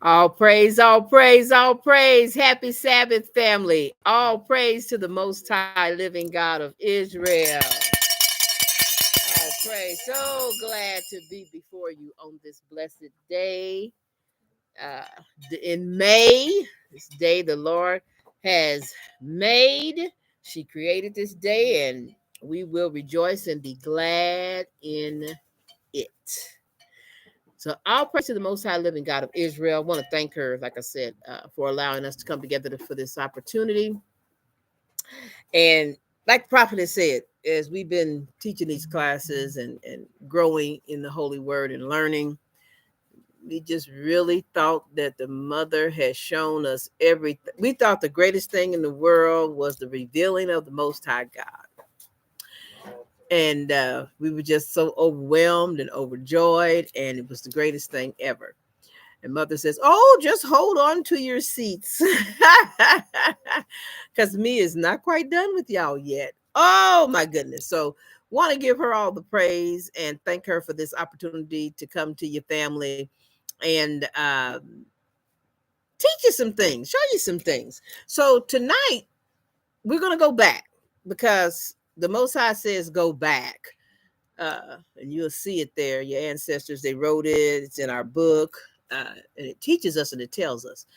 All praise, all praise, all praise. Happy Sabbath, family. All praise to the Most High living God of Israel. All praise. So glad to be before you on this blessed day uh, in May. This day the Lord has made. She created this day, and we will rejoice and be glad in it. So all praise to the Most High living God of Israel. I want to thank her, like I said, for allowing us to come together for this opportunity. And like the Prophetess said, as we've been teaching these classes and growing in the Holy Word and learning, we just really thought that the Mother has shown us everything. We thought the greatest thing in the world was the revealing of the Most High God. And we were just so overwhelmed and overjoyed, and it was the greatest thing ever. And Mother says, "Oh, just hold on to your seats." Because me is not quite done with y'all yet. Oh, my goodness. So want to give her all the praise and thank her for this opportunity to come to your family and teach you some things, show you some things. So tonight, we're going to go back because the Most High says go back. And you'll see it there. Your ancestors, they wrote it. It's in our book. And it teaches us and it tells us.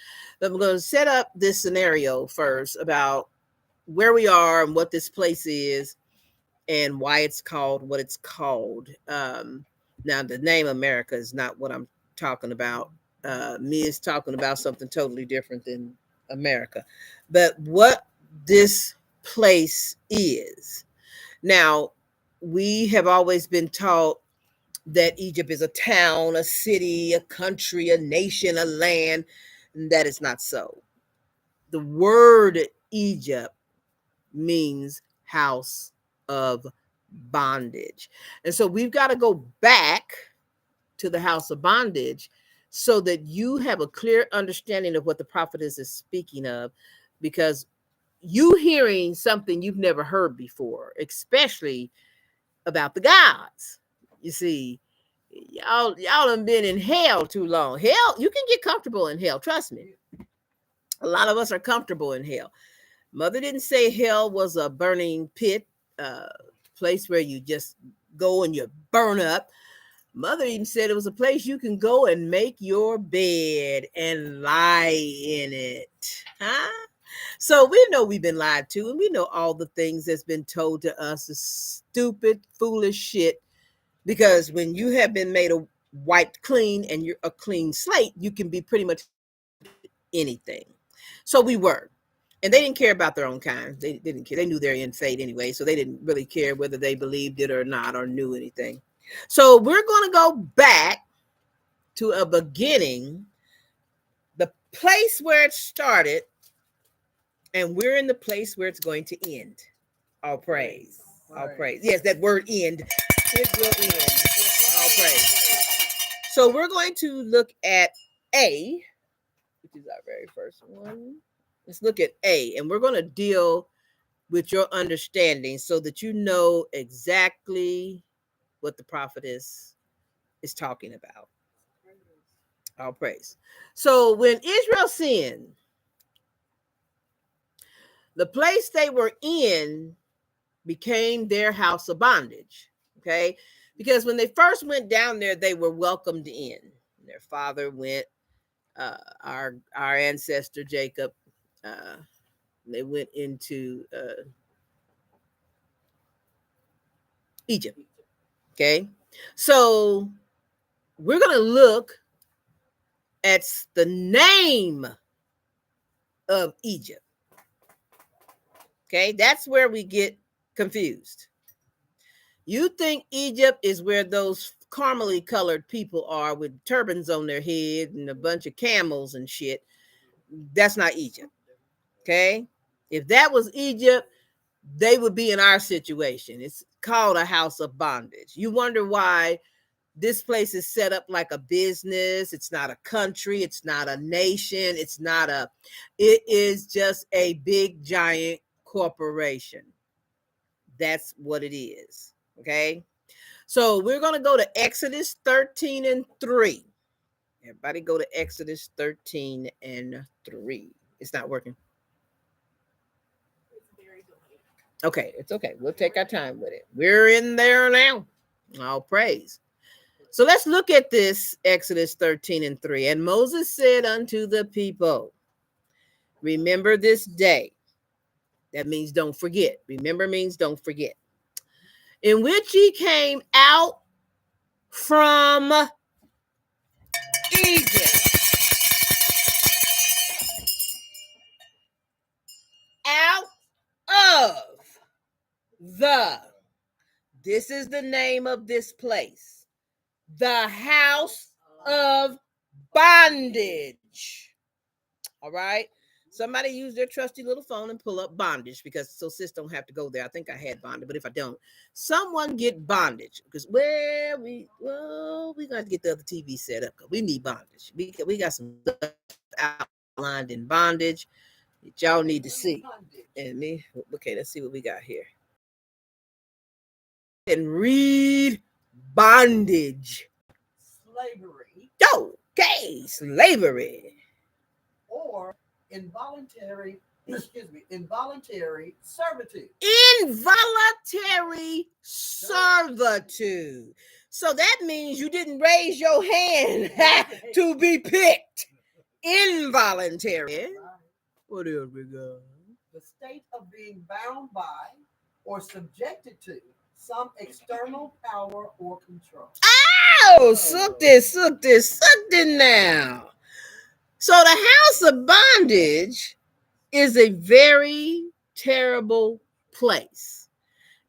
But we're going to set up this scenario first about where we are and what this place is and why it's called what it's called. Now, the name America is not what I'm talking about. Me is talking about something totally different than America. But what this place is. Now, we have always been taught that Egypt is a town, a city, a country, a nation, a land. And that is not so. The word Egypt means house of bondage. And so we've got to go back to the house of bondage so that you have a clear understanding of what the prophetess is speaking of, because you hearing something you've never heard before, especially about the gods. You see, y'all done been in hell too long. Hell, you can get comfortable in hell. Trust me. A lot of us are comfortable in hell. Mother didn't say hell was a burning pit, uh, place where you just go and you burn up. Mother even said it was a place you can go and make your bed and lie in it. Huh? So we know we've been lied to, and we know all the things that's been told to us is stupid, foolish shit. Because when you have been made a wiped clean and you're a clean slate, you can be pretty much anything. So we were. And they didn't care about their own kind. They didn't care. They knew their end fate anyway. So they didn't really care whether they believed it or not or knew anything. So we're going to go back to a beginning, the place where it started, and we're in the place where it's going to end. All praise. All praise. Yes, that word end. It will end. All praise. So we're going to look at A, which is our very first one. Let's look at A, and we're going to deal with your understanding so that you know exactly what the prophetess is talking about. All praise. So when Israel sinned, the place they were in became their house of bondage. Okay. Because when they first went down there, they were welcomed in. Their father went, our ancestor Jacob, uh, they went into Egypt. Okay. So we're going to look at the name of Egypt. Okay. That's where we get confused. You think Egypt is where those caramely colored people are with turbans on their head and a bunch of camels and shit. That's not Egypt. Okay. If that was Egypt, they would be in our situation. It's called a house of bondage. You wonder why this place is set up like a business. It's not a country. It's not a nation. It is just a big, giant corporation. That's what it is. Okay. So we're going to go to Exodus 13 and 3. Everybody go to Exodus 13 and 3. It's not working. Okay, it's okay. We'll take our time with it. We're in there now. All praise. So let's look at this Exodus 13 and 3. And Moses said unto the people, remember this day. That means don't forget. Remember means don't forget. In which ye came out from Egypt. Out of the. This is the name of this place. The house of bondage. All right. Somebody use their trusty little phone and pull up bondage because so sis don't have to go there. I think I had bondage, but if I don't, someone get bondage because we got to get the other TV set up because we need bondage. We got some stuff outlined in bondage that y'all need to see. And me, okay, let's see what we got here. And read bondage. Slavery. Okay, slavery. Or involuntary servitude. Involuntary servitude. So that means you didn't raise your hand to be picked. Involuntary. What else we got? The state of being bound by or subjected to some external power or control. Oh, suck this now. So the house of bondage is a very terrible place.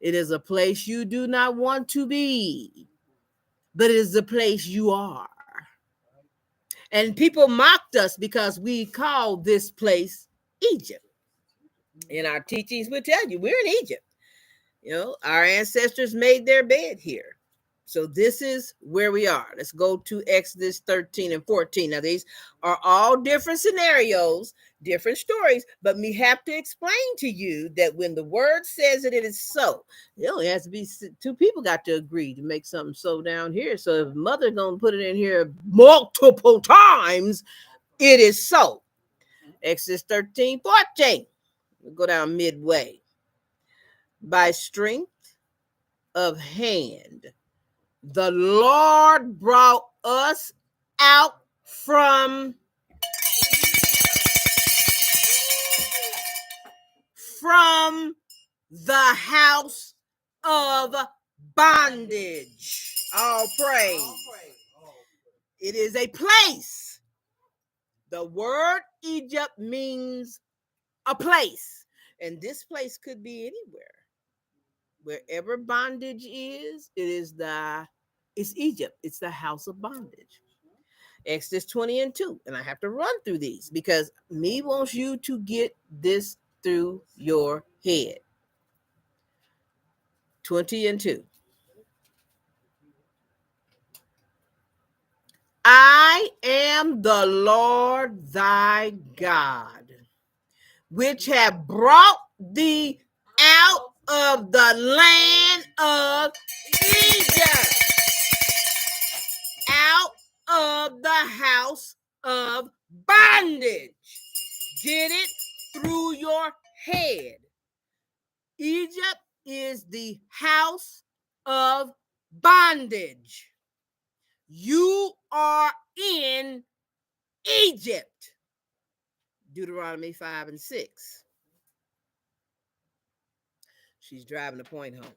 It is a place you do not want to be, but it is the place you are. And people mocked us because we called this place Egypt. In our teachings, we tell you we're in Egypt. You know, our ancestors made their bed here. So this is where we are. Let's go to Exodus 13 and 14. Now, these are all different scenarios, different stories, but we have to explain to you that when the word says that it is so, it only has to be two people got to agree to make something so down here. So if mother gonna put it in here multiple times, it is so. Exodus 13, 14. We'll go down midway. By strength of hand, the Lord brought us out from the house of bondage. All praise. It is a place. The word Egypt means a place. And this place could be anywhere. Wherever bondage is, it's Egypt. It's the house of bondage. Exodus 20 and 2. And I have to run through these because me wants you to get this through your head. 20 and 2. I am the Lord thy God, which have brought thee out of the land of Egypt, out of the house of bondage. Get it through your head. Egypt is the house of bondage. You are in Egypt. Deuteronomy 5 and 6. She's driving the point home.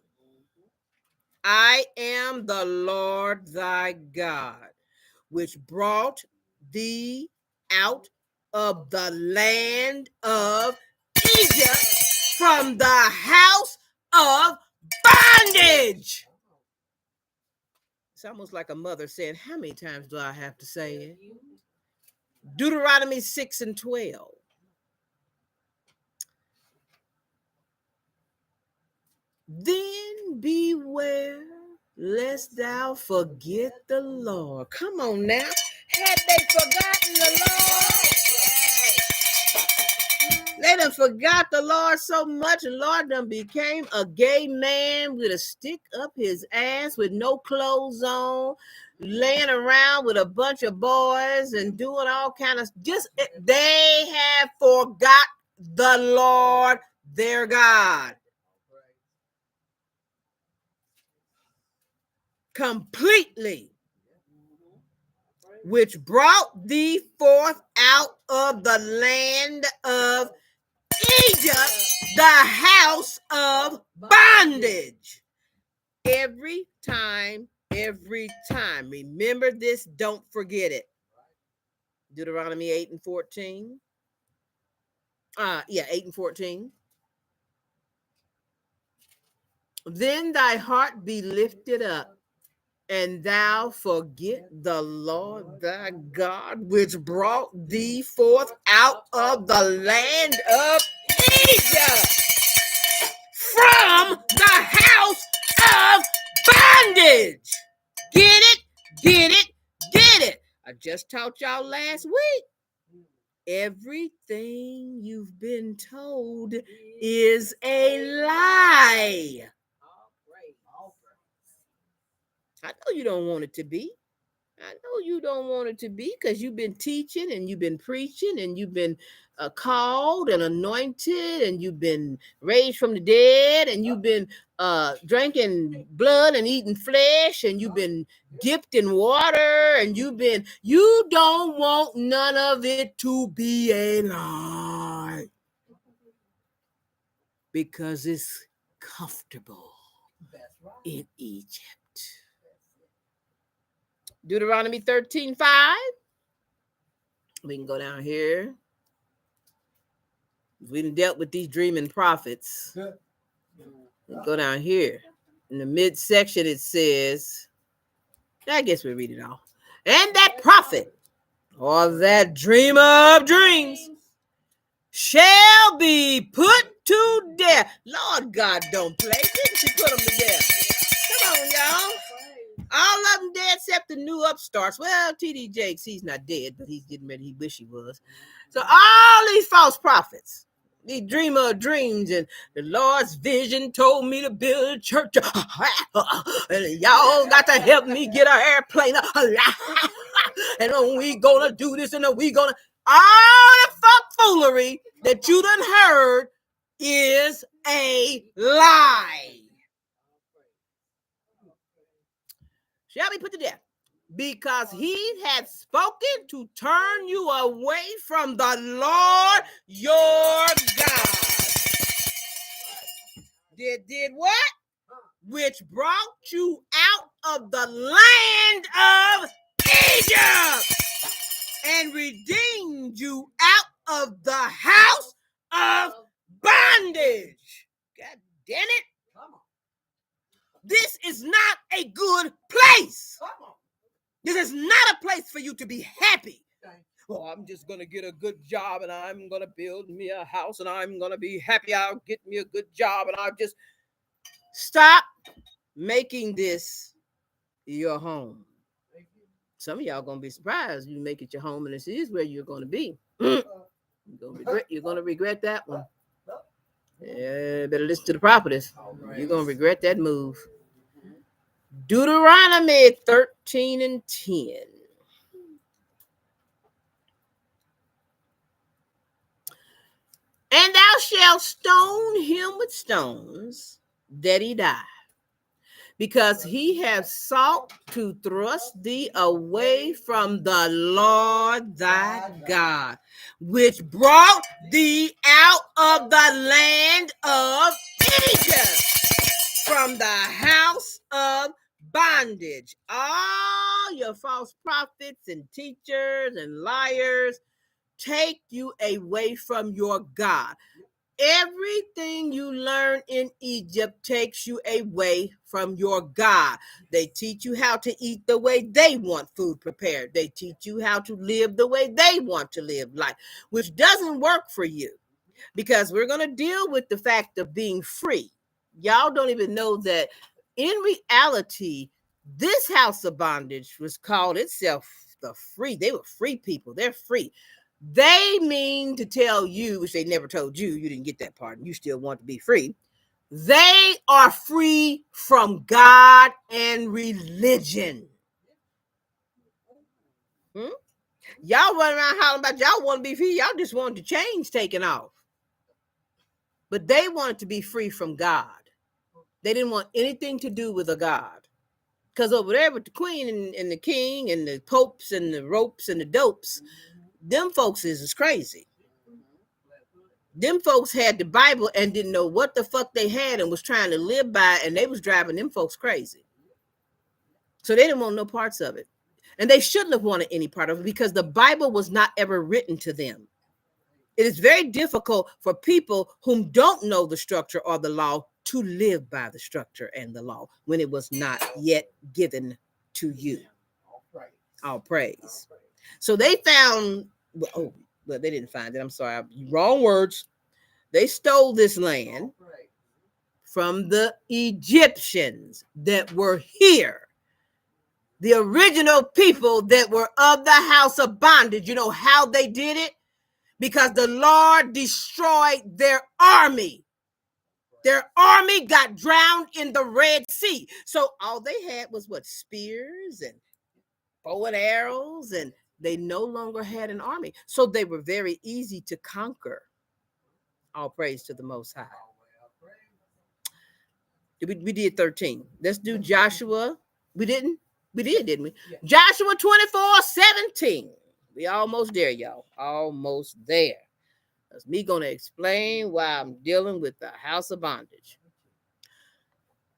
I am the Lord thy God, which brought thee out of the land of Egypt from the house of bondage. It's almost like a mother saying, how many times do I have to say it? Deuteronomy 6 and 12. Then beware lest thou forget the Lord. Come on now. Had they forgotten the Lord? They done forgot the Lord so much, and Lord done became a gay man with a stick up his ass with no clothes on, laying around with a bunch of boys and doing all kind of they have forgot the Lord their God completely, which brought thee forth out of the land of Egypt, the house of bondage. Every time. Remember this, don't forget it. Deuteronomy 8 and 14. 8 and 14. Then thy heart be lifted up, and thou forget the Lord thy God, which brought thee forth out of the land of Egypt, from the house of bondage. Get it? Get it? Get it? I just taught y'all last week. Everything you've been told is a lie. I know you don't want it to be. I know you don't want it to be, because you've been teaching and you've been preaching and you've been called and anointed and you've been raised from the dead and you've been drinking blood and eating flesh and you've been dipped in water and you don't want none of it to be a lie, because it's comfortable in Egypt. Deuteronomy 13:5. We can go down here. We done dealt with these dreaming prophets. Go down here. In the midsection, it says, I guess we read it all. And that prophet, or that dreamer of dreams, shall be put to death. Lord God don't play. Didn't she put them to death? Come on, y'all. All of them dead except the new upstarts. Well, T.D. Jakes, he's not dead, but he's getting ready. He wish he was. So all these false prophets, these dreamer of dreams, and the Lord's vision told me to build a church. And y'all got to help me get an airplane. And we gonna do this, and we gonna... All the foolery that you done heard is a lie. Shall be put to death, because he hath spoken to turn you away from the Lord your God. Did what? Which brought you out of the land of Egypt and redeemed you out of the house of bondage. God damn it. This is not a good place. This is not a place for you to be happy. Oh, I'm just going to get a good job and I'm going to build me a house and I'm going to be happy. I'll get me a good job and I'll just... Stop making this your home. Some of y'all going to be surprised you make it your home and this is where you're going to be. You're going to regret that one. Yeah, better listen to the prophetess. You're going to regret that move. Deuteronomy 13 and 10. And thou shalt stone him with stones that he die, because he hath sought to thrust thee away from the Lord thy God, which brought thee out of the land of Egypt, from the house of bondage. All your false prophets and teachers and liars take you away from your God. Everything you learn in Egypt takes you away from your God. They teach you how to eat the way they want food prepared. They teach you how to live the way they want to live life, which doesn't work for you, because we're going to deal with the fact of being free. Y'all don't even know that in reality, this house of bondage was called itself the free. They were free people. They're free. They mean to tell you, which they never told you, you didn't get that part, and you still want to be free. They are free from God and religion. Hmm? Y'all run around hollering about y'all want to be free. Y'all just wanted the chains taken off. But they wanted to be free from God. They didn't want anything to do with a God. Because over there with the queen and the king and the popes and the ropes and the dopes, them folks is crazy. Them folks had the Bible and didn't know what the fuck they had and was trying to live by, and they was driving them folks crazy. So they didn't want no parts of it. And they shouldn't have wanted any part of it because the Bible was not ever written to them. It is very difficult for people whom don't know the structure or the law to live by the structure and the law when it was not yet given to you. All praise. So they found, well, they didn't find it. I'm sorry. Wrong words. They stole this land from the Egyptians that were here. The original people that were of the house of bondage. You know how they did it? Because the Lord destroyed their army. Their army got drowned in the Red Sea. So all they had was what? Spears and bow and arrows, and they no longer had an army. So they were very easy to conquer. All praise to the Most High. We did 13. Let's do Joshua. We didn't? We did, didn't we? Yeah. Joshua 24:17. We almost there, y'all. Almost there. That's me going to explain why I'm dealing with the house of bondage.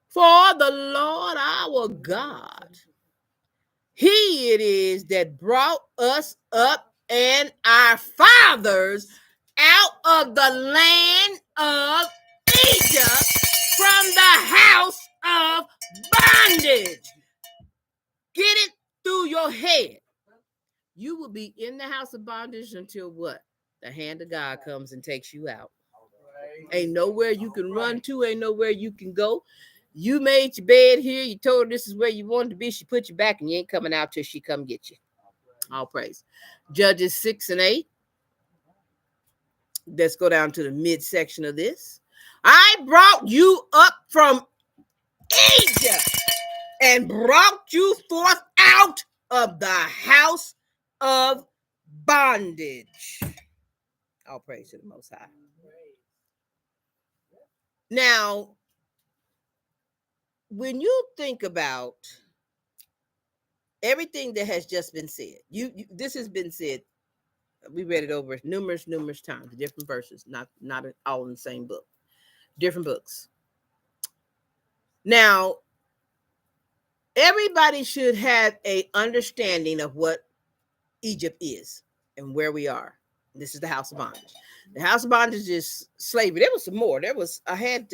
For the Lord our God, He it is that brought us up and our fathers out of the land of Egypt from the house of bondage. Get it through your head. You will be in the house of bondage until what? The hand of God comes and takes you out. Ain't nowhere you can run to. Ain't nowhere you can go. You made your bed here. You told her this is where you wanted to be. She put you back and you ain't coming out till she come get you. All praise. Judges 6 and 8. Let's go down to the midsection of this. I brought you up from Egypt and brought you forth out of the house of bondage. All praise to the Most High. Now, when you think about everything that has just been said, this has been said. We read it over numerous times, different verses, not all in the same book, different books. Now, everybody should have a understanding of what Egypt is and where we are. This is the house of bondage. The house of bondage is slavery. There was some more. I had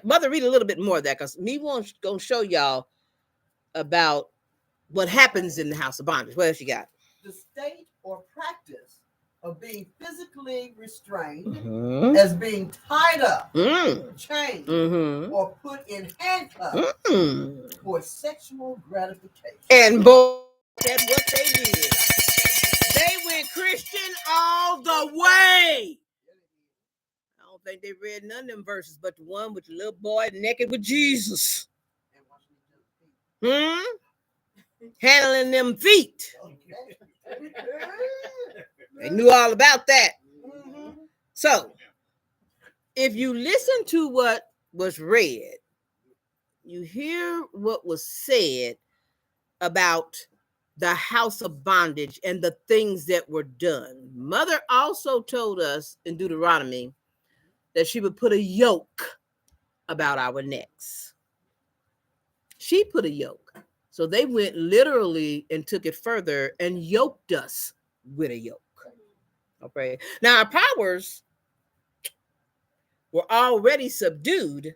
Mother, read a little bit more of that because me won't gonna show y'all about what happens in the house of bondage. What else you got? The state or practice of being physically restrained, as being tied up, chained, or put in handcuffs for sexual gratification. And boy, that's what they did. They went Christian all the way. I don't think they read none of them verses, but the one with the little boy naked with Jesus. Handling them feet. They knew all about that. So, if you listen to what was read, you hear what was said about the house of bondage and the things that were done. Mother also told us in Deuteronomy that she would put a yoke about our necks. She put a yoke. So they went literally and took it further and yoked us with a yoke. Okay. Now our powers were already subdued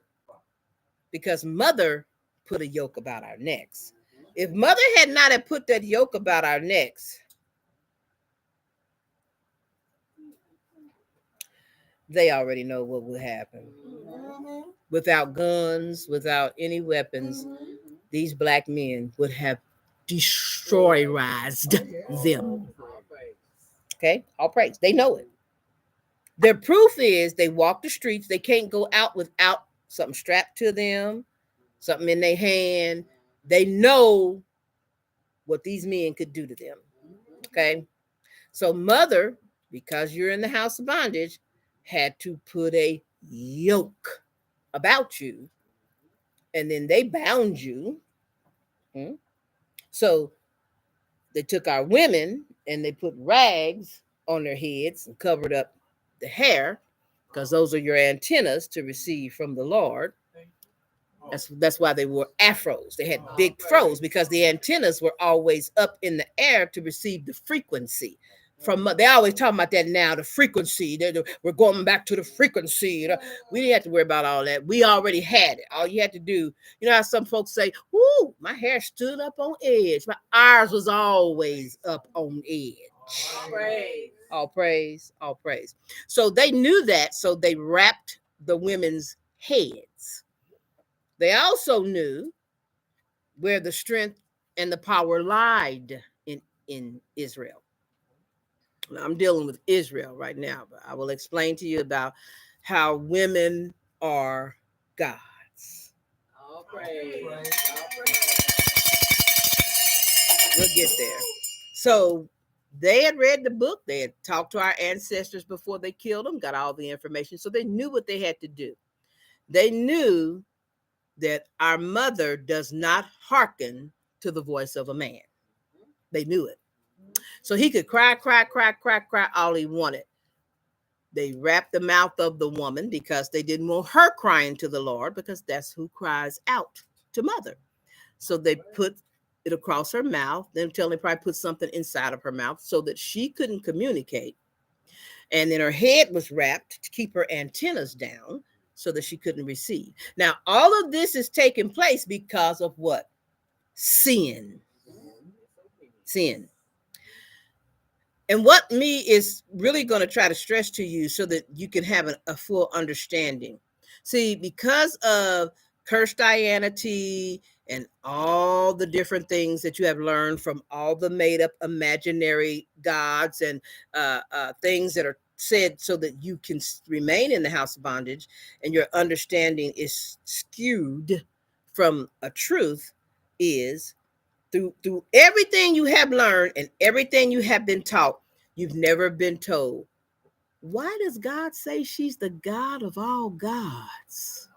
because Mother put a yoke about our necks. If Mother had not have put that yoke about our necks, they already know what would happen. Without guns, without any weapons, these black men would have destroyed them. Okay, all praise. They know it. Their proof is they walk the streets. They can't go out without something strapped to them, something in their hand. They know what these men could do to them. Okay. So mother, because you're in the house of bondage, had to put a yoke about you, and then they bound you. So they took our women and they put rags on their heads and covered up the hair, because those are your antennas to receive from the Lord. That's why they wore afros. They had big fros because the antennas were always up in the air to receive the frequency. They always talk about that now, the frequency. We're going back to the frequency. We didn't have to worry about all that. We already had it. All you had to do, you know how some folks say, "Whoo, my hair stood up on edge." Ours was always up on edge. Praise. All praise, all praise. So they knew that, so they wrapped the women's heads. They also knew where the strength and the power lied in Israel. Now, I'm dealing with Israel right now, but I will explain to you about how women are gods. All praise. All praise. We'll get there. So they had read the book. They had talked to our ancestors before they killed them, got all the information. So they knew what they had to do. They knew that our mother does not hearken to the voice of a man. They knew it. So he could cry all he wanted. They wrapped the mouth of the woman because they didn't want her crying to the Lord, because that's who cries out to mother. So they put it across her mouth, then until they probably put something inside of her mouth so that she couldn't communicate. And then her head was wrapped to keep her antennas down so that she couldn't receive. Now, all of this is taking place because of what? Sin. Sin. And what me is really going to try to stress to you so that you can have a full understanding. See, because of Christianity and all the different things that you have learned from all the made up imaginary gods and things that are said so that you can remain in the house of bondage, and your understanding is skewed from a truth, is through everything you have learned and everything you have been taught, you've never been told, why does God say she's the God of all gods?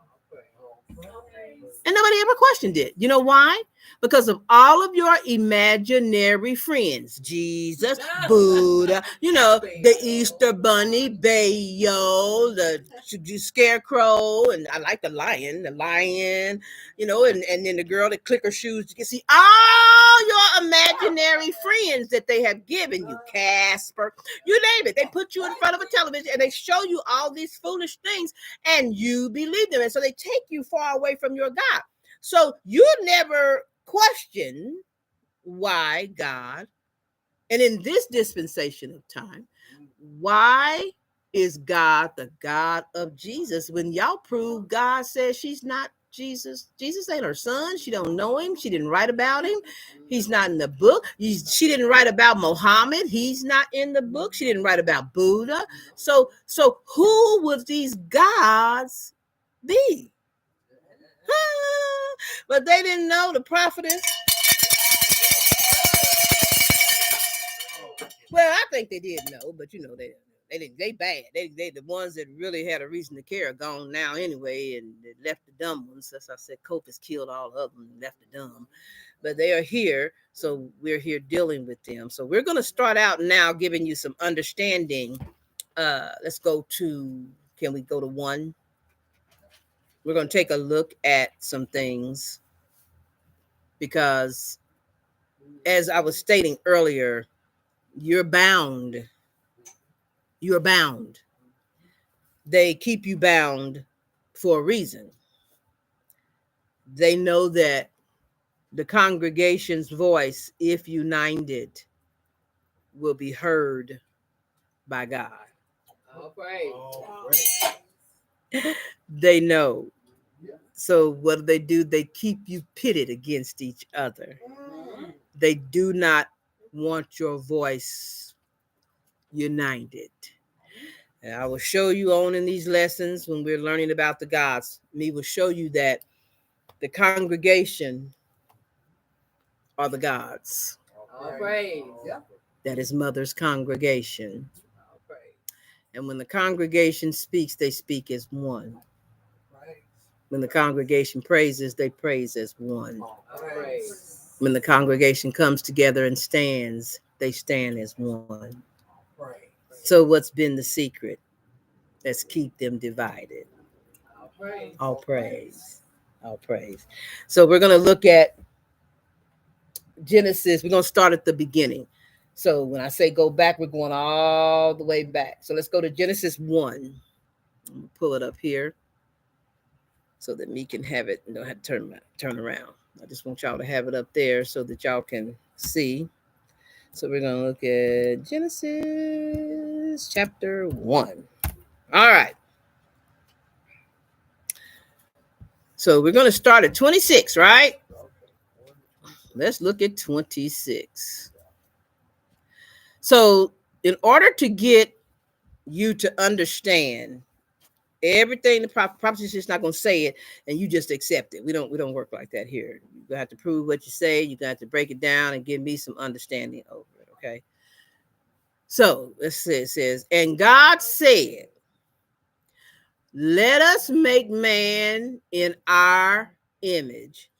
And nobody ever questioned it. You know why? Because of all of your imaginary friends, Jesus, Buddha, the Easter Bunny, Bayo, the Scarecrow, and I like the lion, and then the girl that click her shoes. You can see all your imaginary friends that they have given you, Casper, you name it. They put you in front of a television and they show you all these foolish things, and you believe them. And so they take you far away from your God. So you never question why God, and in this dispensation of time, why is God the God of Jesus when y'all prove God says she's not Jesus? Jesus ain't her son. She don't know him. She didn't write about him. He's not in the book. She didn't write about Muhammad. He's not in the book. She didn't write about Buddha. So who would these gods be? But they didn't know the prophetess. Well, I think they did know, but they bad. They the ones that really had a reason to care are gone now anyway, and they left the dumb ones. As I said, Coke has killed all of them and left the dumb. But they are here, so we're here dealing with them. So we're going to start out now giving you some understanding. Let's go to, can we go to 1? We're going to take a look at some things because, as I was stating earlier, you're bound. You're bound. They keep you bound for a reason. They know that the congregation's voice, if united, will be heard by God. All praise. They know. So what do? They keep you pitted against each other. They do not want your voice united. And I will show you on in these lessons when we're learning about the gods. Me will show you that the congregation are the gods. All praise. Yeah. That is mother's congregation. And when the congregation speaks, they speak as one. When the congregation praises, they praise as one. When the congregation comes together and stands, they stand as one. So what's been the secret? Let's keep them divided. All praise. All praise. So we're going to look at Genesis. We're going to start at the beginning. So when I say go back, we're going all the way back. So let's go to Genesis 1. I'm going to pull it up here so that me can have it and don't have to turn around. I just want y'all to have it up there so that y'all can see. So we're going to look at Genesis chapter 1. All right. So we're going to start at 26, right? Let's look at 26. So in order to get you to understand everything, the prophecy is just not going to say it and you just accept it. We don't work like that here. You have to prove what you say. You got to break it down and give me some understanding over it. Okay. So let's see. It says, and God said, let us make man in our image,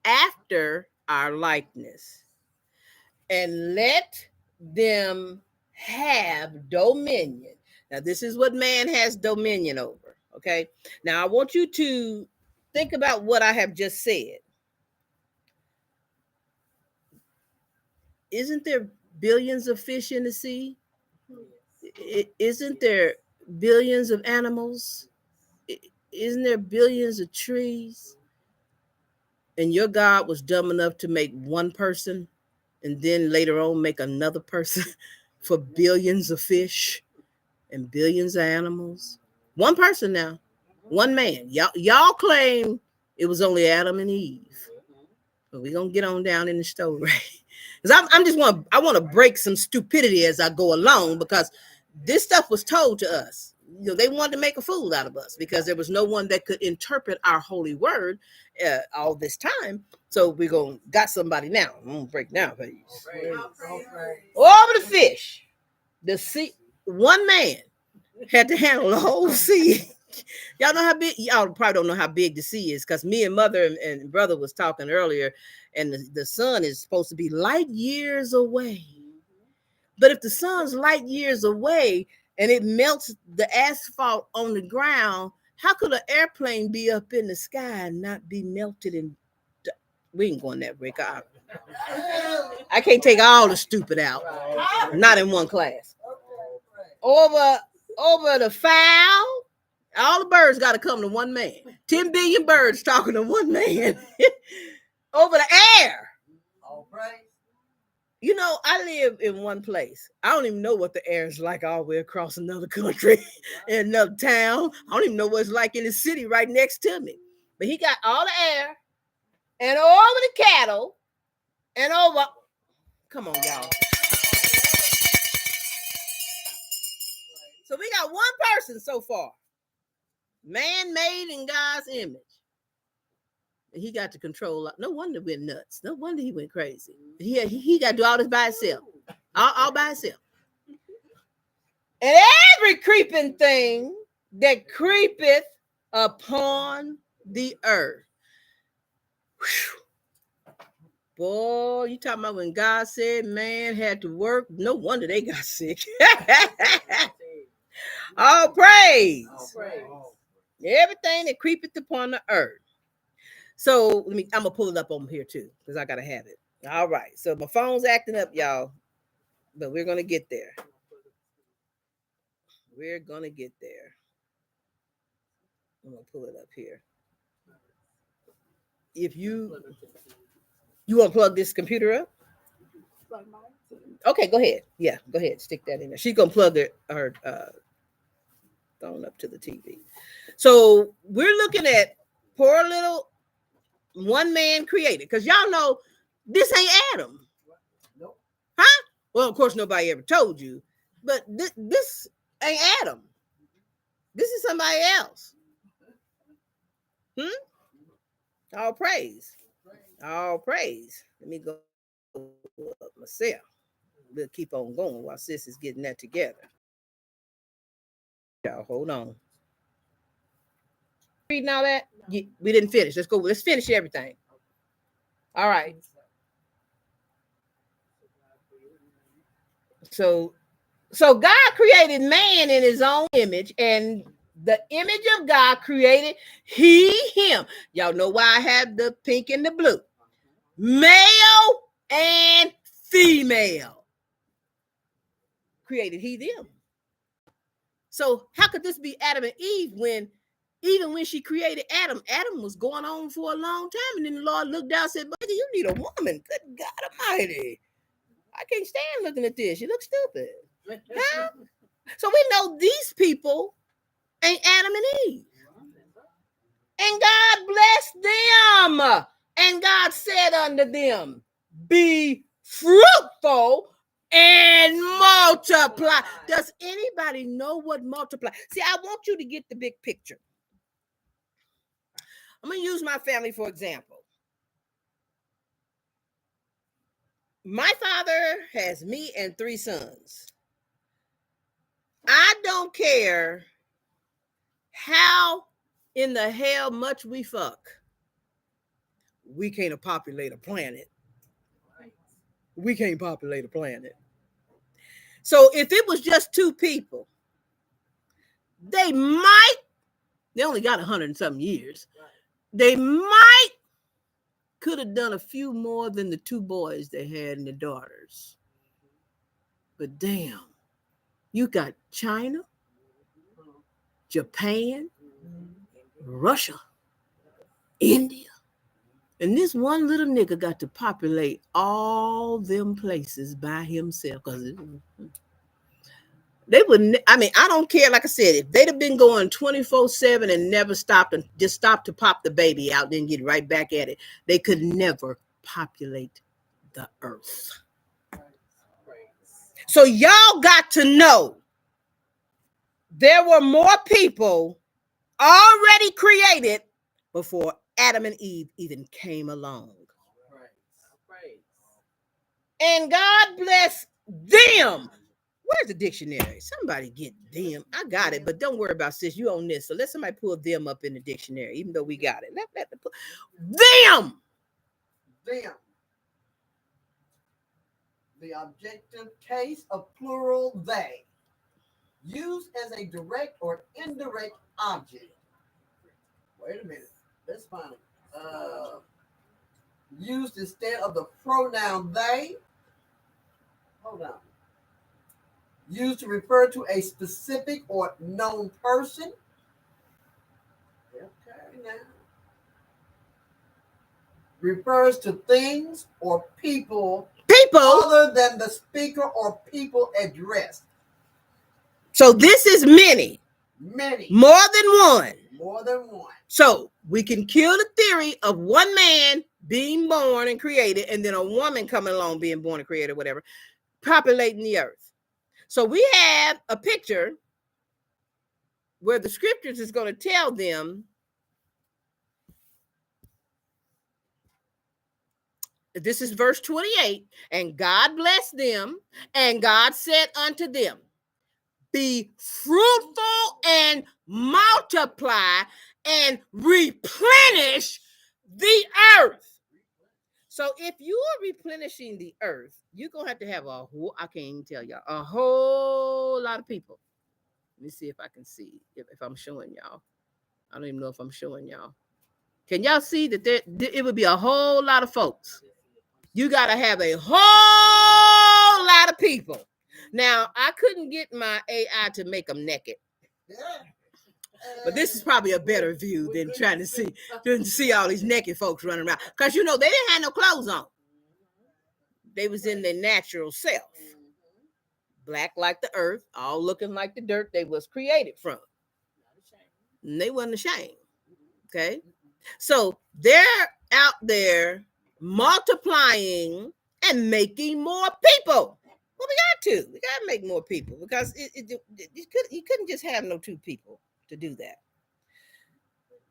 after our likeness, and let them have dominion. Now, this is what man has dominion over. Okay. Now, I want you to think about what I have just said. Isn't there billions of fish in the sea? Isn't there billions of animals? Isn't there billions of trees? And your God was dumb enough to make one person and then later on make another person for billions of fish and billions of animals. One person now, one man. Y'all claim it was only Adam and Eve. But we're going to get on down in the story. Because I want to break some stupidity as I go along, because this stuff was told to us. You know, they wanted to make a fool out of us because there was no one that could interpret our holy word all this time. So we got somebody now. I'm going to break down for you. Over the fish, the sea, one man had to handle the whole sea. Y'all know how big, y'all probably don't know how big the sea is, because me and mother and brother was talking earlier, and the sun is supposed to be light years away. But if the sun's light years away and it melts the asphalt on the ground, how could an airplane be up in the sky and not be melted? We ain't going that way. I can't take all the stupid out. Not in one class. Over the fowl, all the birds got to come to one man. 10 billion birds talking to one man. Over the air. All right. You know, I live in one place. I don't even know what the air is like all the way across another country, in another town. I don't even know what it's like in the city right next to me. But he got all the air and over the cattle and over. Come on, y'all. So we got one person so far. Man made in God's image. And he got to control. No wonder he went nuts. No wonder he went crazy. He got to do all this by himself. All by himself. And every creeping thing that creepeth upon the earth. Whew. Boy, you talking about when God said man had to work? No wonder they got sick. All praise. Everything that creepeth upon the earth. So I'm gonna pull it up on here too, because I gotta have it. All right. So my phone's acting up, y'all, but we're gonna get there. We're gonna get there. I'm gonna pull it up here. If you want to plug this computer up, okay, go ahead. Yeah, go ahead. Stick that in there. She's gonna plug her phone up to the TV. So we're looking at poor little one man created, because y'all know this ain't Adam. Huh? Well, of course, nobody ever told you But this ain't Adam. This is somebody else. All praise. All praise. Let me go up myself. We'll keep on going while sis is getting that together. Y'all, hold on. Reading all that? We didn't finish. Let's go. Let's finish everything. All right. So God created man in his own image, and the image of God created him. Y'all know why I have the pink and the blue. Male and female. Created he them. So how could this be Adam and Eve when even when she created Adam was going on for a long time, and then the Lord looked down and said, "Buddy, you need a woman. Good God Almighty. I can't stand looking at this. You look stupid." Huh? So we know these people ain't Adam and Eve. And God blessed them. And God said unto them, "Be fruitful and multiply." Does anybody know what multiply? See, I want you to get the big picture. I'm going to use my family for example. My father has me and 3 sons. I don't care how in the hell much we fuck. We can't populate a planet. We can't populate a planet. So if it was just 2 people, they only got 100 and something years. They could have done a few more than the 2 boys they had and the daughters. But damn, you got China, Japan, Russia, India. And this one little nigga got to populate all them places by himself. Because they wouldn't, I mean, I don't care. Like I said, if they'd have been going 24/7 and never stopped and just stopped to pop the baby out, then get right back at it, they could never populate the earth. So y'all got to know there were more people already created before Adam and Eve even came along. And God bless them. Where's the dictionary? Somebody get them. I got it, but don't worry about sis. You own this. So let somebody pull them up in the dictionary, even though we got it. Let them. Them. The objective case of plural they. Used as a direct or indirect object. Wait a minute. Let's find it. Used instead of the pronoun they. Hold on. Used to refer to a specific or known person. Okay, now. Refers to things or people other than the speaker or people addressed. So this is many. Many. More than one. More than one. So we can kill the theory of one man being born and created, and then a woman coming along being born and created, whatever, populating the earth. So we have a picture where the scriptures is going to tell them this is verse 28, and God blessed them, and God said unto them, "Be fruitful and multiply and replenish the earth." So if you are replenishing the earth, you're going to have a whole, I can't even tell y'all, a whole lot of people. Let me see if I can see, if I'm showing y'all. I don't even know if I'm showing y'all. Can y'all see that it would be a whole lot of folks? You got to have a whole lot of people. Now, I couldn't get my AI to make them naked. But this is probably a better view than trying to see all these naked folks running around. Because, you know, they didn't have no clothes on. They was in their natural self. Black like the earth, all looking like the dirt they was created from. And they wasn't ashamed. Okay? So they're out there multiplying and making more people. Well, we got to make more people because you couldn't just have no 2 people to do that.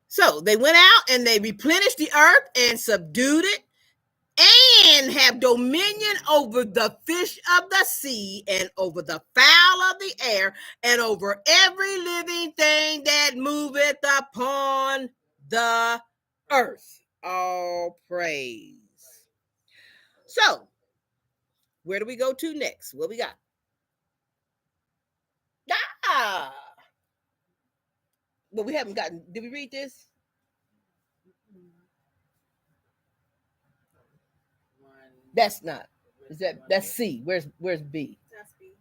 So they went out and they replenished the earth and subdued it and have dominion over the fish of the sea and over the fowl of the air and over every living thing that moveth upon the earth. All praise. So, where do we go to next? What we got? Well, we haven't gotten. Did we read this? That's not. Is that's C? Where's B? That's B.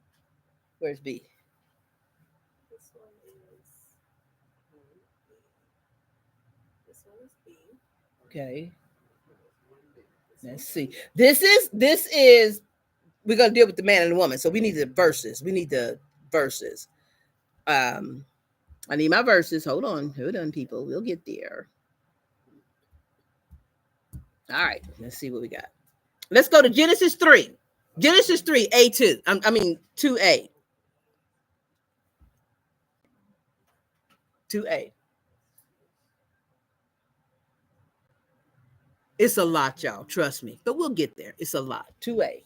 Where's B? This one is B. Okay. Let's see. This is. We're gonna deal with the man and the woman, so we need the verses. I need my verses. Hold on, people. We'll get there. All right. Let's see what we got. Let's go to Genesis 3. Genesis 3, A2. I mean 2A. 2A. It's a lot, y'all. Trust me. But we'll get there. It's a lot. 2A.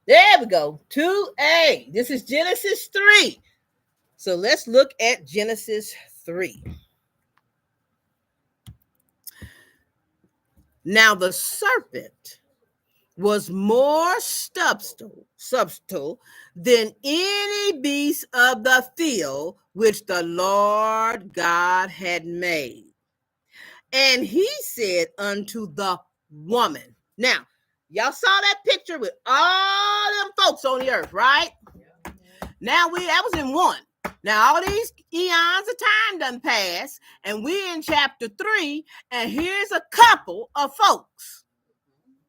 There we go. 2A. This is Genesis 3. So let's look at Genesis 3. Now the serpent was more subtle than any beast of the field which the Lord God had made. And he said unto the woman. Now, y'all saw that picture with all them folks on the earth, right? Now that was in 1. Now all these eons of time done passed, and we're in chapter 3, and here's a couple of folks.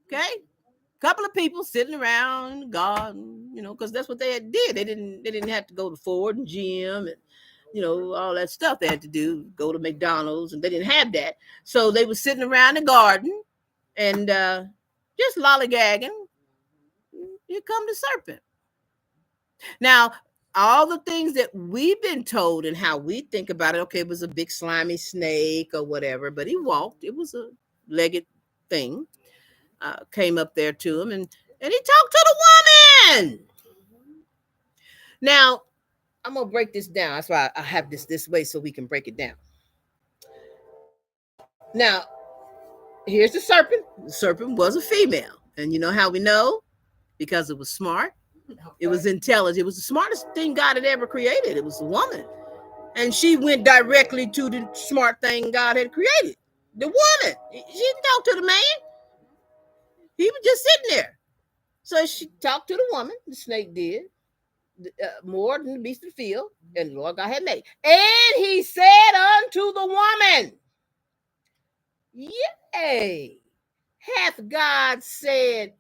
Okay? Couple of people sitting around in the garden, because that's what they did. They didn't have to go to Ford and GM and all that stuff they had to do, go to McDonald's, and they didn't have that. So they were sitting around the garden and just lollygagging. Here come the serpent. Now, all the things that we've been told and how we think about it, okay, it was a big slimy snake or whatever, but he walked. It was a legged thing. Came up there to him and he talked to the woman. Now, I'm going to break this down. That's why I have this way so we can break it down. Now, here's the serpent. The serpent was a female. And you know how we know? Because it was smart. It was intelligent. It was the smartest thing God had ever created. It was a woman. And she went directly to the smart thing God had created. The woman. She didn't talk to the man. He was just sitting there. So she talked to the woman. The snake did. More than the beast of the field. And the Lord God had made. And he said unto the woman, yea, hath God said,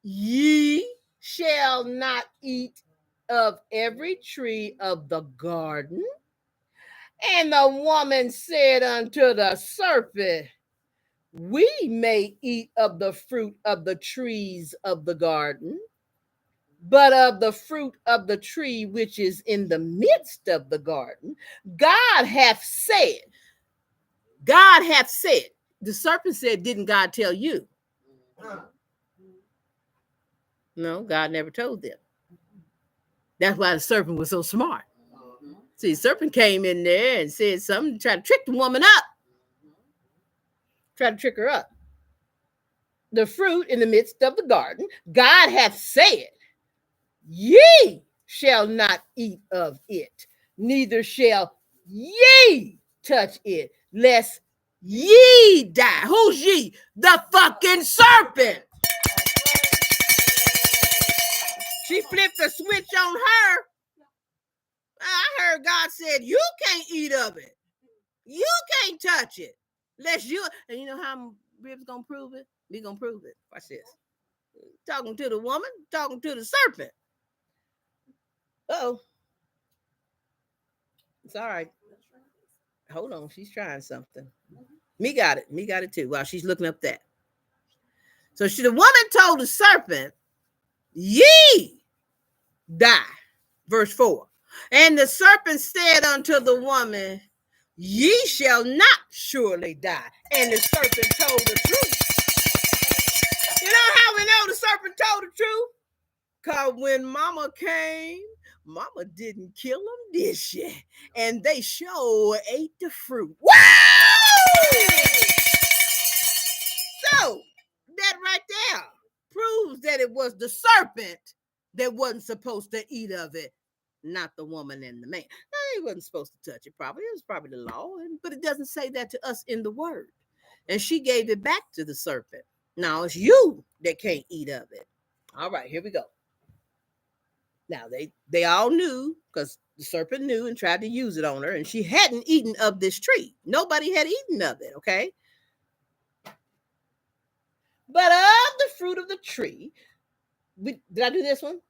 ye shall not eat of every tree of the garden? And the woman said unto the serpent, we may eat of the fruit of the trees of the garden, but of the fruit of the tree which is in the midst of the garden, God hath said. The serpent said, didn't God tell you? No, God never told them. That's why the serpent was so smart. See, the serpent came in there and said something to try to trick the woman up. Try to trick her up. The fruit in the midst of the garden, God hath said, ye shall not eat of it, neither shall ye touch it, lest ye die. Who's ye? The fucking serpent. She flipped the switch on her. I heard God said, you can't eat of it. You can't touch it. Unless you, and you know how Rib's gonna prove it? We gonna prove it. Watch this. Talking to the woman, talking to the serpent. Uh-oh. It's all right. Hold on, she's trying something. Me got it too. While she's looking up that. So the woman told the serpent, ye die. Verse 4. And the serpent said unto the woman, ye shall not surely die. And the serpent told the truth. You know how we know the serpent told the truth? Because when mama came, mama didn't kill them, did she? And they sure ate the fruit. Woo! So, that right there proves that it was the serpent that wasn't supposed to eat of it, not the woman and the man. No, he wasn't supposed to touch it probably. It was probably the law, but it doesn't say that to us in the word. And she gave it back to the serpent. Now, it's you that can't eat of it. All right, here we go. Now, they all knew, because the serpent knew and tried to use it on her, and she hadn't eaten of this tree. Nobody had eaten of it, okay? But of the fruit of the tree, did I do this one?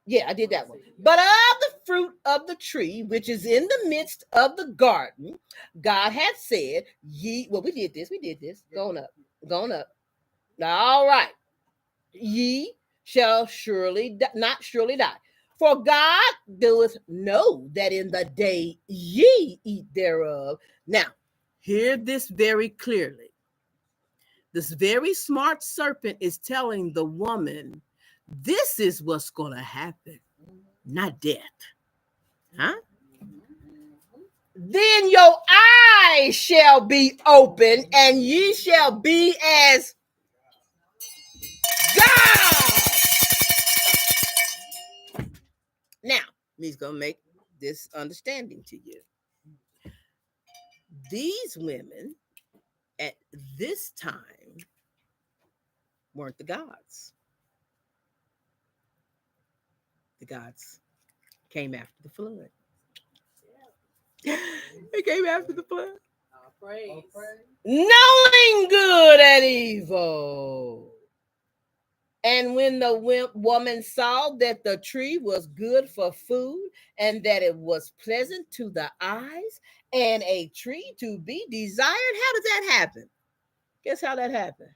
Yeah, I did that one. But of the fruit of the tree, which is in the midst of the garden, God had said, we did this. Going up. All right. Ye shall not surely die. For God doeth know that in the day ye eat thereof. Now, hear this very clearly. This very smart serpent is telling the woman, this is what's going to happen, not death. Huh? Then your eyes shall be open, and ye shall be as God. Now, he's going to make this understanding to you. These women at this time weren't the gods. The gods came after the flood. They came after the flood. Praise. Knowing good and evil. And when the woman saw that the tree was good for food, and that it was pleasant to the eyes, and a tree to be desired, how did that happen? Guess how that happened?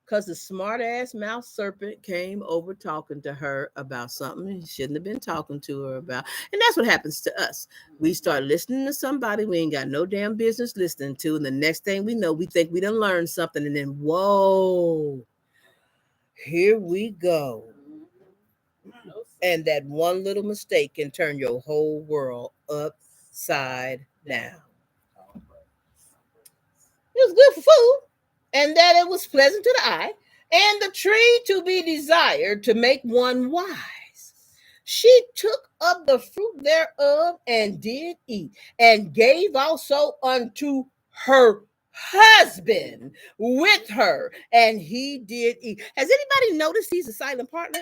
Because the smart-ass mouth serpent came over talking to her about something he shouldn't have been talking to her about. And that's what happens to us. We start listening to somebody we ain't got no damn business listening to, and the next thing we know, we think we done learned something, and then, whoa, here we go. And that one little mistake can turn your whole world upside down. It was good for food, and that it was pleasant to the eye, and the tree to be desired to make one wise. She took of the fruit thereof and did eat, and gave also unto her husband with her, and he did eat. Has anybody noticed he's a silent partner?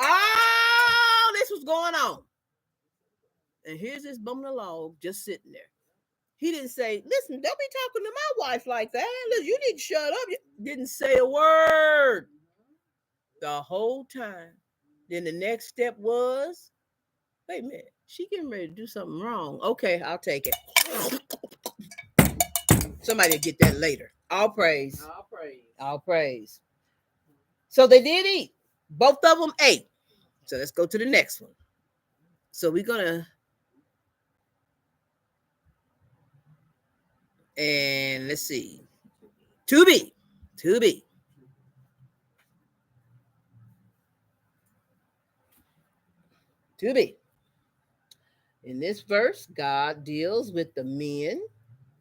All this was going on. And here's this bum of the log just sitting there. He didn't say, listen, don't be talking to my wife like that. Listen, you need to shut up. Didn't say a word the whole time. Then the next step was, wait a minute, she getting ready to do something wrong. Okay, I'll take it. Somebody will get that later. All praise. All praise. All praise. So they did eat. Both of them ate. So let's go to the next one. So we're going to, and let's see. To be. In this verse, God deals with the men,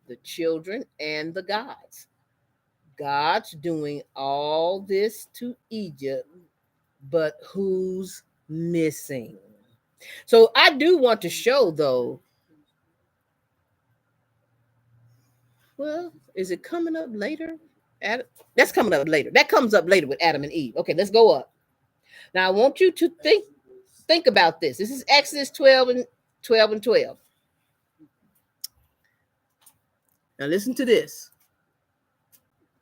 the children, and the gods. God's doing all this to Egypt, but who's missing? So I do want to show, though, well, is it coming up later? That's coming up later. That comes up later with Adam and Eve. Okay, let's go up. Now I want you to think about this. This is Exodus 12 and 12. Now listen to this.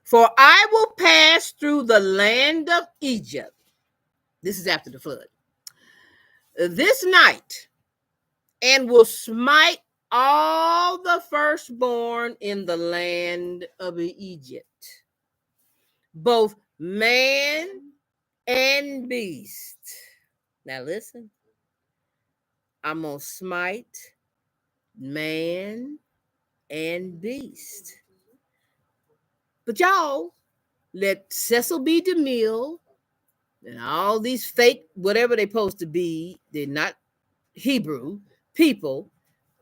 For I will pass through the land of Egypt. This is after the flood. This night, and will smite all the firstborn in the land of Egypt, both man and beast. Now listen, I'm going to smite man and beast. But y'all, let Cecil B. DeMille and all these fake, whatever they're supposed to be, they're not Hebrew people,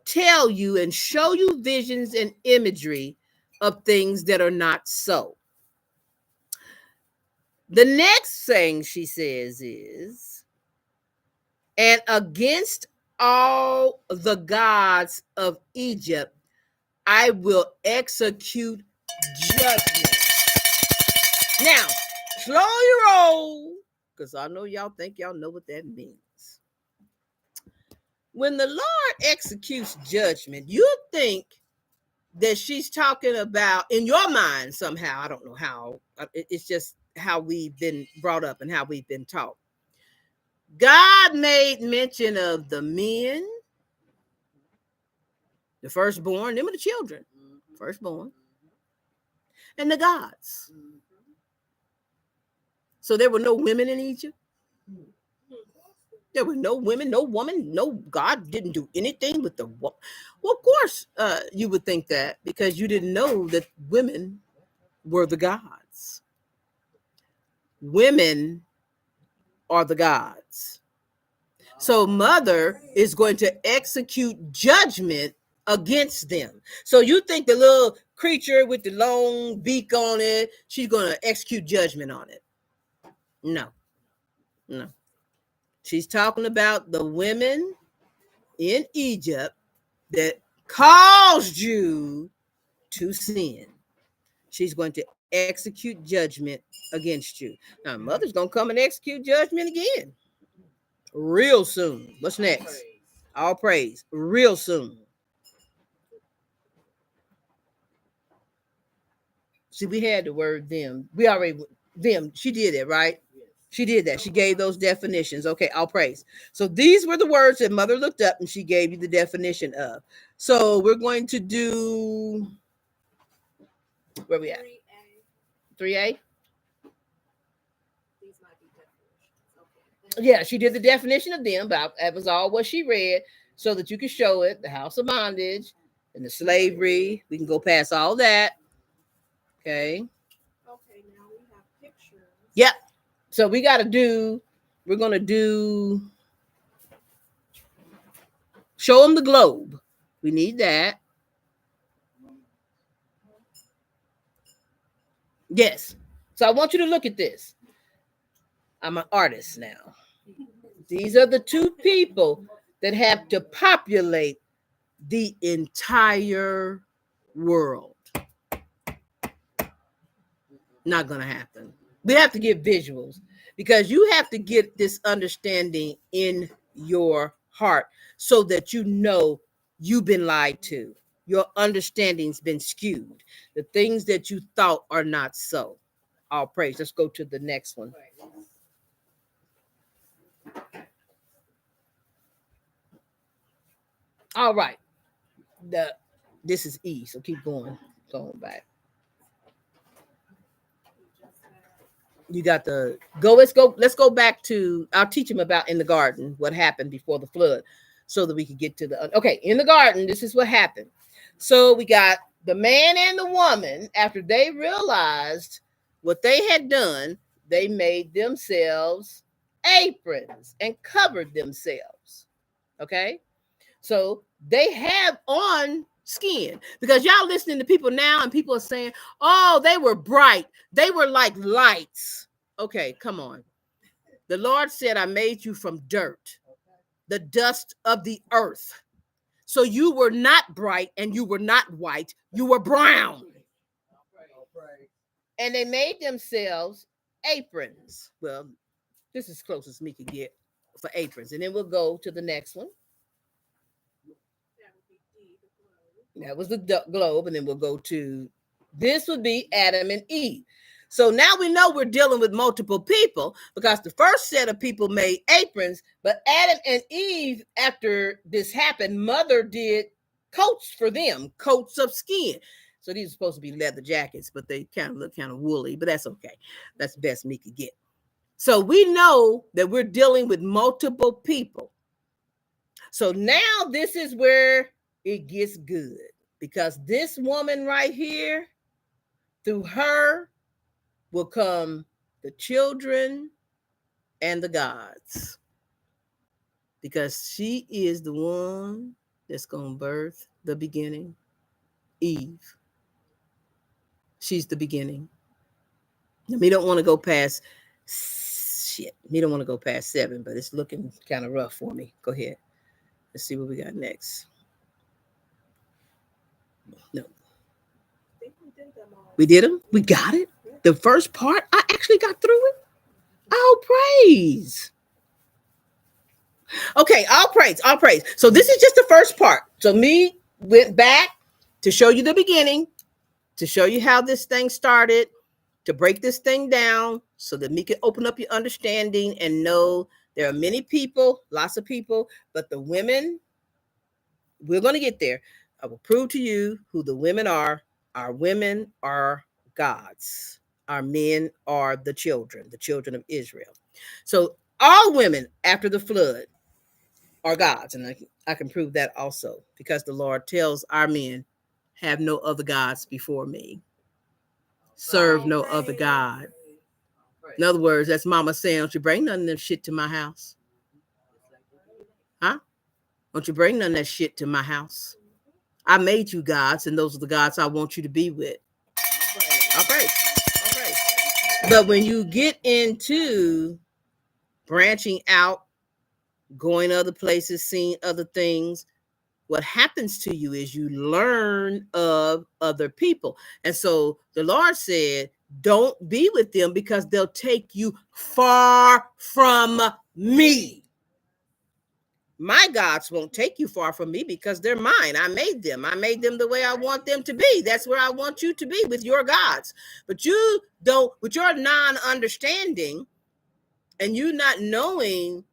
tell you and show you visions and imagery of things that are not so. The next thing she says is, and against all the gods of Egypt, I will execute judgment. Now, slow your roll, because I know y'all think y'all know what that means. When the Lord executes judgment, you think that she's talking about, in your mind somehow, I don't know how, it's just how we've been brought up and how we've been taught. God made mention of the men, the firstborn, them are the children, firstborn, and the gods. So there were no women in Egypt. There were no women, no woman, no, God didn't do anything with the woman. Well, of course, you would think that because you didn't know that women were the gods. Women are the gods. So mother is going to execute judgment against them. So you think the little creature with the long beak on it, she's going to execute judgment on it? No. She's talking about the women in Egypt that caused you to sin. She's going to execute judgment against you. Now, mother's going to come and execute judgment again real soon. What's next? All praise. Real soon. See, we had the word them. We already, them. She did it, right? She did that. She gave those definitions. Okay, all praise. So these were the words that mother looked up and she gave you the definition of. So we're going to do, where we at? 3A? These might be definitions. Okay. Yeah, she did the definition of them, but that was all what she read so that you could show it, the house of bondage and the slavery. We can go past all that. Okay. Okay, now we have pictures. Yep. So we're going to do, show them the globe. We need that. Yes. So I want you to look at this. I'm an artist now. These are the two people that have to populate the entire world. Not going to happen. We have to get visuals because you have to get this understanding in your heart so that you know you've been lied to. Your understanding's been skewed. The things that you thought are not so. All praise. Let's go to the next one. All right. This is E, so keep going back. You got the let's go back to, I'll teach him about in the garden what happened before the flood so that we can get to the, okay, in the garden, this is what happened. So we got the man and the woman, after they realized what they had done, they made themselves aprons and covered themselves. Okay. So they have on skin, because y'all listening to people now and people are saying, oh, they were bright. They were like lights. Okay, come on. The Lord said, I made you from dirt, the dust of the earth. So you were not bright and you were not white. You were brown. And they made themselves aprons. Well, this is close as me could get for aprons. And then we'll go to the next one. That was the globe. And then we'll go to, this would be Adam and Eve. So now we know we're dealing with multiple people, because the first set of people made aprons, but Adam and Eve, after this happened, mother did coats for them, coats of skin. So these are supposed to be leather jackets, but they kind of look kind of woolly, but that's okay. That's the best me could get. So we know that we're dealing with multiple people. So now this is where it gets good, because this woman right here, through her will come the children and the gods, because she is the one that's going to birth the beginning, Eve. She's the beginning. We don't want to go past We don't want to go past 7, but it's looking kind of rough for me. Go ahead. Let's see what we got next. No. We did them. We got it. The first part, I actually got through it. All praise. Okay, all praise, all praise. So this is just the first part. So me went back to show you the beginning, to show you how this thing started, to break this thing down so that we can open up your understanding and know there are many people, lots of people, but the women, we're going to get there. I will prove to you who the women are. Our women are gods. Our men are the children of Israel. So all women after the flood are gods. And I can prove that also, because the Lord tells our men, have no other gods before me. Serve no other God. In other words, that's Mama saying, don't you bring none of that shit to my house. Huh? Don't you bring none of that shit to my house. I made you gods, and those are the gods I want you to be with. Okay. But when you get into branching out, going other places, seeing other things, what happens to you is you learn of other people. And so the Lord said, don't be with them, because they'll take you far from me. My gods won't take you far from me, because they're mine. I made them. I made them the way I want them to be. That's where I want you to be, with your gods. But you don't, with your non-understanding and you not knowing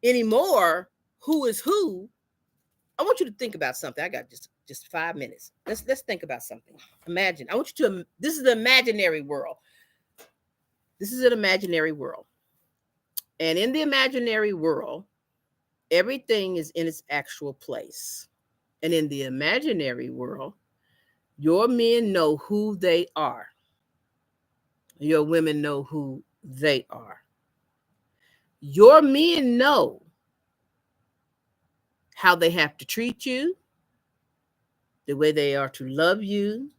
anymore who is who, I want you to think about something. I got just 5 minutes. Let's think about something. Imagine. I want you to. This is the imaginary world. This is an imaginary world, and in the imaginary world, everything is in its actual place. And in the imaginary world, your men know who they are. Your women know who they are. Your men know how they have to treat you, the way they are to love you,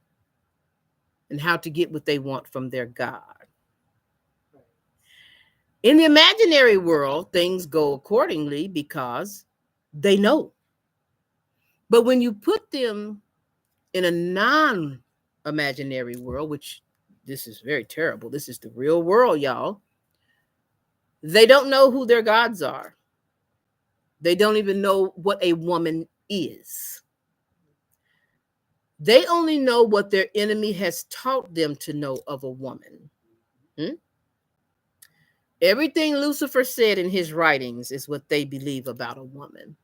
and how to get what they want from their God. In the imaginary world, things go accordingly because they know. But when you put them in a non-imaginary world, which this is very terrible, this is the real world, y'all, they don't know who their gods are. They don't even know what a woman is. They only know what their enemy has taught them to know of a woman. Everything Lucifer said in his writings is what they believe about a woman.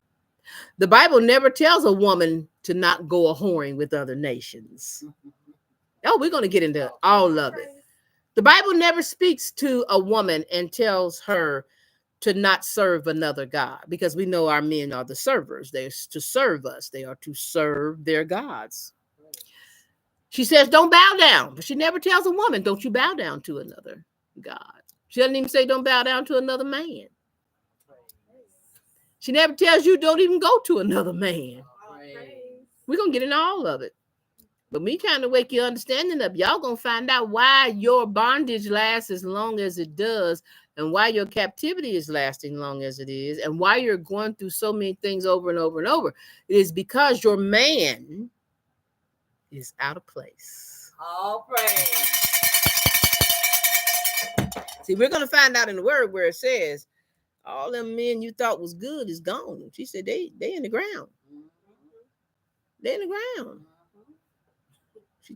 The Bible never tells a woman to not go a whoring with other nations. Oh, we're going to get into all of it. The Bible never speaks to a woman and tells her to not serve another God, because we know our men are the servers. They're to serve us. They are to serve their gods. She says, don't bow down, but she never tells a woman, don't you bow down to another God. She doesn't even say, don't bow down to another man. She never tells you, don't even go to another man. We're going to get into all of it. But me kind of wake your understanding up. Y'all going to find out why your bondage lasts as long as it does, and why your captivity is lasting long as it is, and why you're going through so many things over and over and over. It is because your man is out of place. All praise. See, we're going to find out in the word where it says, all them men you thought was good is gone. She said, they in the ground. They're in the ground.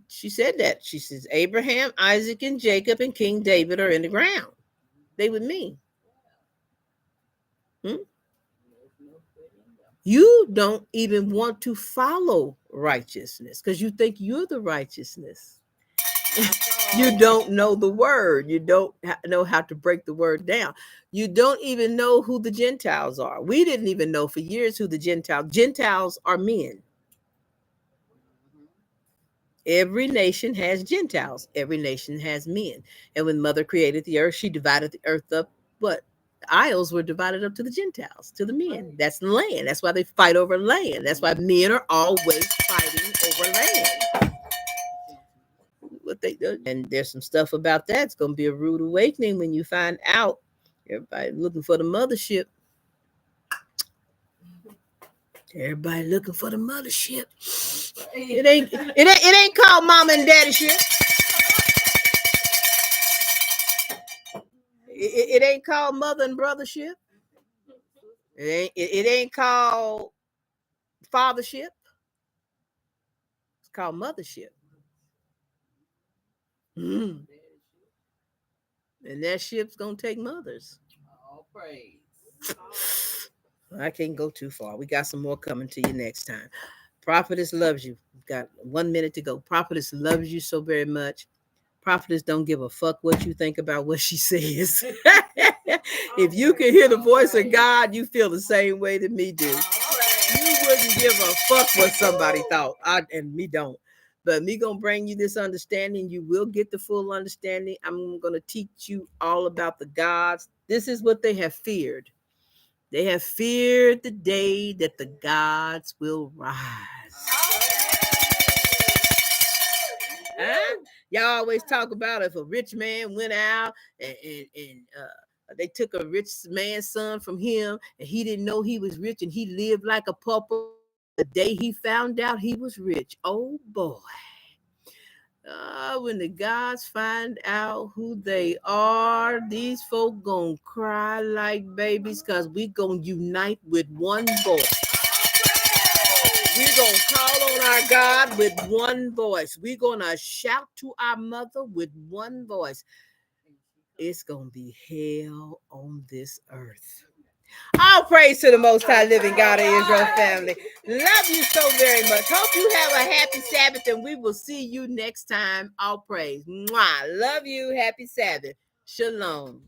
She said that. She says, Abraham, Isaac, and Jacob, and King David are in the ground. They with me. You don't even want to follow righteousness because you think you're the righteousness. You don't know the word. You don't know how to break the word down. You don't even know who the Gentiles are. We didn't even know for years who the Gentiles are men. Every nation has Gentiles. Every nation has men. And when Mother created the earth, she divided the earth up. What? The isles were divided up to the Gentiles, to the men. That's land. That's why they fight over land. That's why men are always fighting over land. What they do. And there's some stuff about that. It's going to be a rude awakening when you find out. Everybody looking for the mothership. Everybody looking for the mothership. It ain't called mama and daddy ship. It ain't called mother and brothership. It ain't called fathership. It's called mothership. And that ship's gonna take mothers. All praise. I can't go too far. We got some more coming to you next time. Prophetess loves you. We've got 1 minute to go. Prophetess loves you so very much. Prophetess don't give a fuck what you think about what she says. If you can hear the voice of God, you feel the same way that me do. You wouldn't give a fuck what somebody thought. And me don't. But me gonna bring you this understanding. You will get the full understanding. I'm gonna teach you all about the gods. This is what they have feared. They have feared the day that the gods will rise. Huh? Y'all always talk about if a rich man went out and they took a rich man's son from him and he didn't know he was rich and he lived like a pauper. The day he found out he was rich, oh boy. When the gods find out who they are, these folk gonna cry like babies because we gonna unite with one voice. We're gonna call on our God with one voice. We're gonna shout to our mother with one voice. It's gonna be hell on this earth. All praise to the Most High Living God of Israel family. Love you so very much. Hope you have a happy Sabbath and we will see you next time. All praise. Mwah. Love you. Happy Sabbath. Shalom.